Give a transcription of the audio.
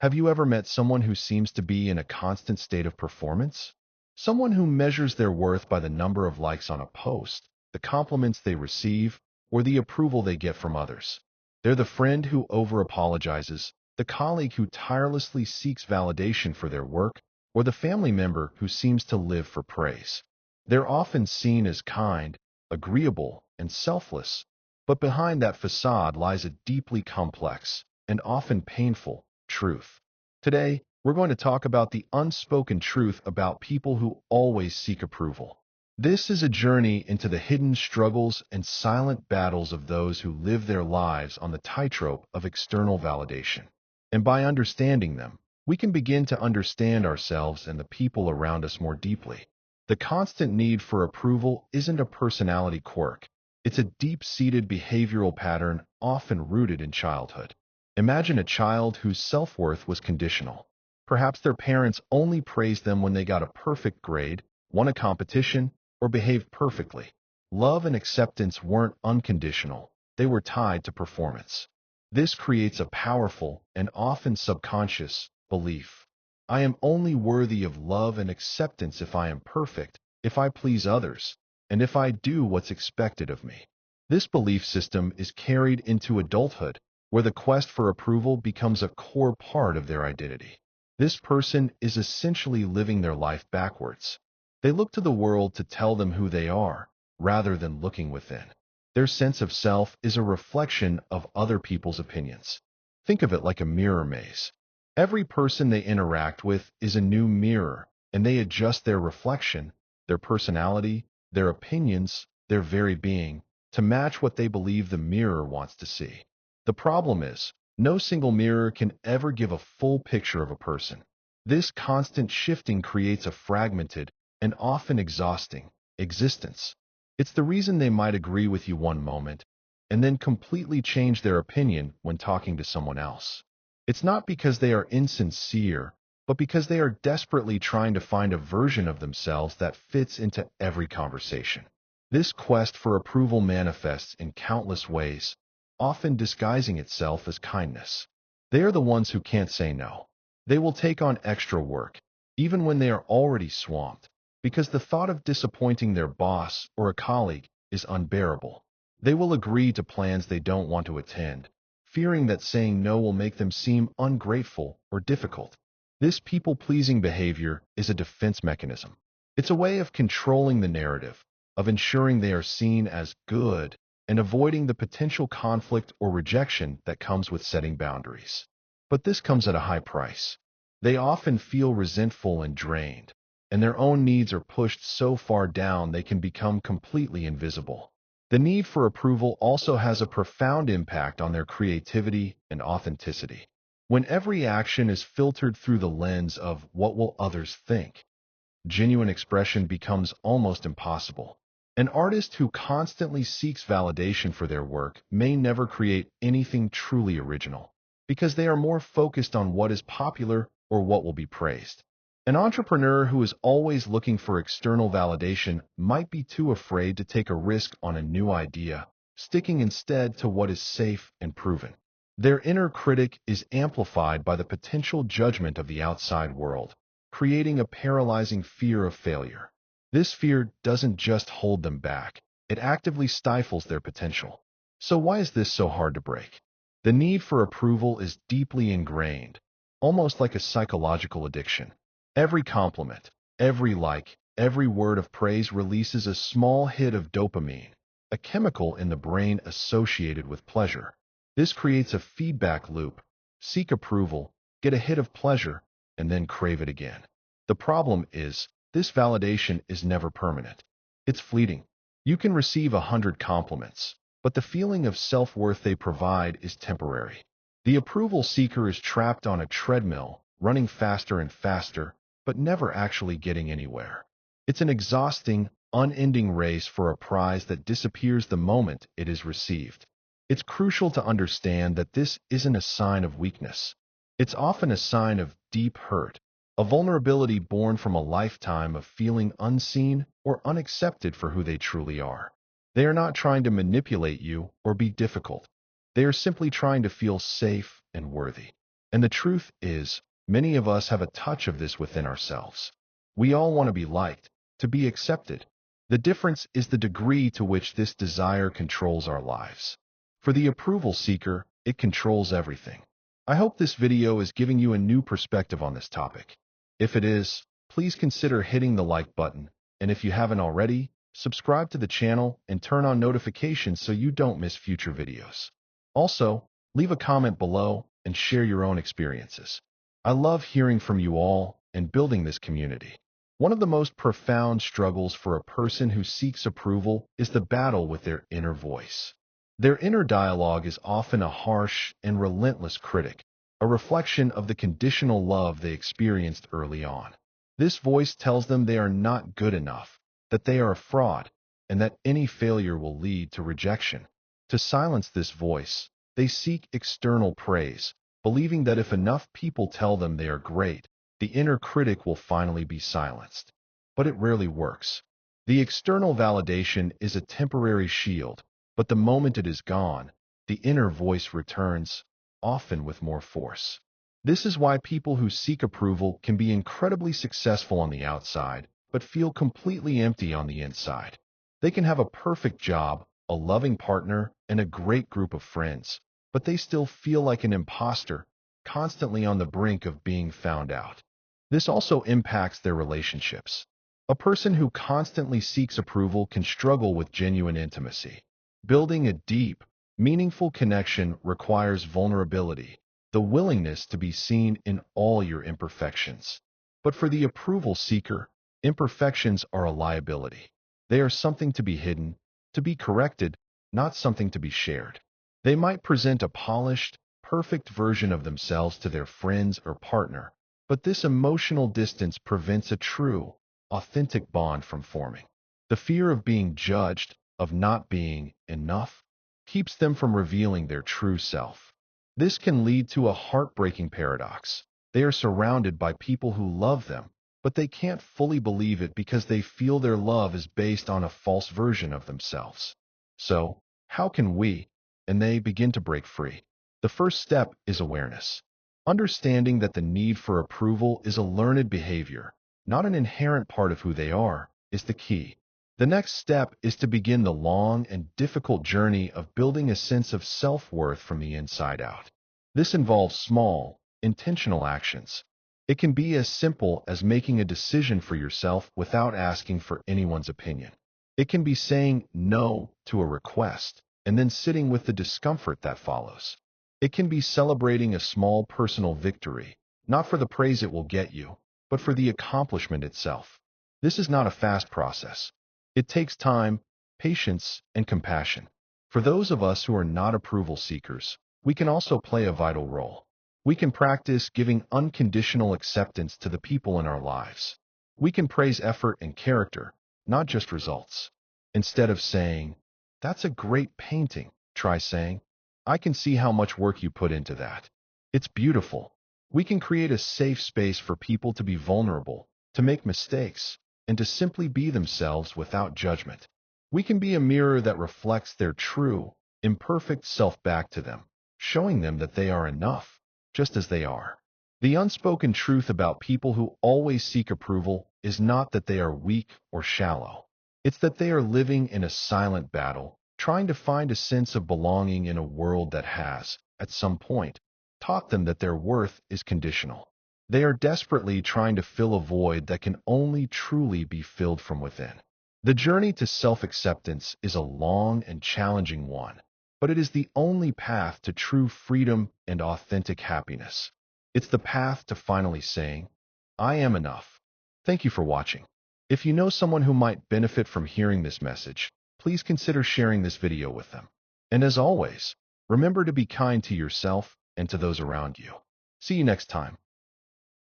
Have you ever met someone who seems to be in a constant state of performance? Someone who measures their worth by the number of likes on a post, the compliments they receive, or the approval they get from others. They're the friend who over-apologizes, the colleague who tirelessly seeks validation for their work, or the family member who seems to live for praise. They're often seen as kind, agreeable, and selfless, but behind that facade lies a deeply complex, and often painful, truth. Today, we're going to talk about the unspoken truth about people who always seek approval. This is a journey into the hidden struggles and silent battles of those who live their lives on the tightrope of external validation. And by understanding them, we can begin to understand ourselves and the people around us more deeply. The constant need for approval isn't a personality quirk. It's a deep-seated behavioral pattern often rooted in childhood. Imagine a child whose self-worth was conditional. Perhaps their parents only praised them when they got a perfect grade, won a competition, or behaved perfectly. Love and acceptance weren't unconditional. They were tied to performance. This creates a powerful and often subconscious belief. I am only worthy of love and acceptance if I am perfect, if I please others, and if I do what's expected of me. This belief system is carried into adulthood, where the quest for approval becomes a core part of their identity. This person is essentially living their life backwards. They look to the world to tell them who they are, rather than looking within. Their sense of self is a reflection of other people's opinions. Think of it like a mirror maze. Every person they interact with is a new mirror, and they adjust their reflection, their personality, their opinions, their very being, to match what they believe the mirror wants to see. The problem is, no single mirror can ever give a full picture of a person. This constant shifting creates a fragmented and often exhausting existence. It's the reason they might agree with you one moment and then completely change their opinion when talking to someone else. It's not because they are insincere, but because they are desperately trying to find a version of themselves that fits into every conversation. This quest for approval manifests in countless ways, often disguising itself as kindness. They are the ones who can't say no. They will take on extra work, even when they are already swamped, because the thought of disappointing their boss or a colleague is unbearable. They will agree to plans they don't want to attend, fearing that saying no will make them seem ungrateful or difficult. This people-pleasing behavior is a defense mechanism. It's a way of controlling the narrative, of ensuring they are seen as good, and avoiding the potential conflict or rejection that comes with setting boundaries. But this comes at a high price. They often feel resentful and drained, and their own needs are pushed so far down they can become completely invisible. The need for approval also has a profound impact on their creativity and authenticity. When every action is filtered through the lens of what will others think, genuine expression becomes almost impossible. An artist who constantly seeks validation for their work may never create anything truly original, because they are more focused on what is popular or what will be praised. An entrepreneur who is always looking for external validation might be too afraid to take a risk on a new idea, sticking instead to what is safe and proven. Their inner critic is amplified by the potential judgment of the outside world, creating a paralyzing fear of failure. This fear doesn't just hold them back, it actively stifles their potential. So why is this so hard to break? The need for approval is deeply ingrained, almost like a psychological addiction. Every compliment, every like, every word of praise releases a small hit of dopamine, a chemical in the brain associated with pleasure. This creates a feedback loop. Seek approval, get a hit of pleasure, and then crave it again. The problem is, this validation is never permanent. It's fleeting. You can receive 100 compliments, but the feeling of self-worth they provide is temporary. The approval seeker is trapped on a treadmill, running faster and faster, but never actually getting anywhere. It's an exhausting, unending race for a prize that disappears the moment it is received. It's crucial to understand that this isn't a sign of weakness. It's often a sign of deep hurt, a vulnerability born from a lifetime of feeling unseen or unaccepted for who they truly are. They are not trying to manipulate you or be difficult. They are simply trying to feel safe and worthy. And the truth is, many of us have a touch of this within ourselves. We all want to be liked, to be accepted. The difference is the degree to which this desire controls our lives. For the approval seeker, it controls everything. I hope this video is giving you a new perspective on this topic. If it is, please consider hitting the like button, and if you haven't already, subscribe to the channel and turn on notifications so you don't miss future videos. Also, leave a comment below and share your own experiences. I love hearing from you all and building this community. One of the most profound struggles for a person who seeks approval is the battle with their inner voice. Their inner dialogue is often a harsh and relentless critic, a reflection of the conditional love they experienced early on. This voice tells them they are not good enough, that they are a fraud, and that any failure will lead to rejection. To silence this voice, they seek external praise, believing that if enough people tell them they are great, the inner critic will finally be silenced. But it rarely works. The external validation is a temporary shield, but the moment it is gone, the inner voice returns, often with more force. This is why people who seek approval can be incredibly successful on the outside, but feel completely empty on the inside. They can have a perfect job, a loving partner, and a great group of friends, but they still feel like an imposter, constantly on the brink of being found out. This also impacts their relationships. A person who constantly seeks approval can struggle with genuine intimacy. Building a deep, meaningful connection requires vulnerability, the willingness to be seen in all your imperfections. But for the approval seeker, imperfections are a liability. They are something to be hidden, to be corrected, not something to be shared. They might present a polished, perfect version of themselves to their friends or partner, but this emotional distance prevents a true, authentic bond from forming. The fear of being judged, of not being enough, keeps them from revealing their true self. This can lead to a heartbreaking paradox. They are surrounded by people who love them, but they can't fully believe it because they feel their love is based on a false version of themselves. So, how can we and they begin to break free? The first step is awareness. Understanding that the need for approval is a learned behavior, not an inherent part of who they are, is the key. The next step is to begin the long and difficult journey of building a sense of self-worth from the inside out. This involves small, intentional actions. It can be as simple as making a decision for yourself without asking for anyone's opinion. It can be saying no to a request and then sitting with the discomfort that follows. It can be celebrating a small personal victory, not for the praise it will get you, but for the accomplishment itself. This is not a fast process. It takes time, patience, and compassion. For those of us who are not approval seekers, we can also play a vital role. We can practice giving unconditional acceptance to the people in our lives. We can praise effort and character, not just results. Instead of saying, "That's a great painting," try saying, "I can see how much work you put into that. It's beautiful." We can create a safe space for people to be vulnerable, to make mistakes, and to simply be themselves without judgment. We can be a mirror that reflects their true, imperfect self back to them, showing them that they are enough, just as they are. The unspoken truth about people who always seek approval is not that they are weak or shallow. It's that they are living in a silent battle, trying to find a sense of belonging in a world that has, at some point, taught them that their worth is conditional. They are desperately trying to fill a void that can only truly be filled from within. The journey to self-acceptance is a long and challenging one, but it is the only path to true freedom and authentic happiness. It's the path to finally saying, "I am enough." Thank you for watching. If you know someone who might benefit from hearing this message, please consider sharing this video with them. And as always, remember to be kind to yourself and to those around you. See you next time.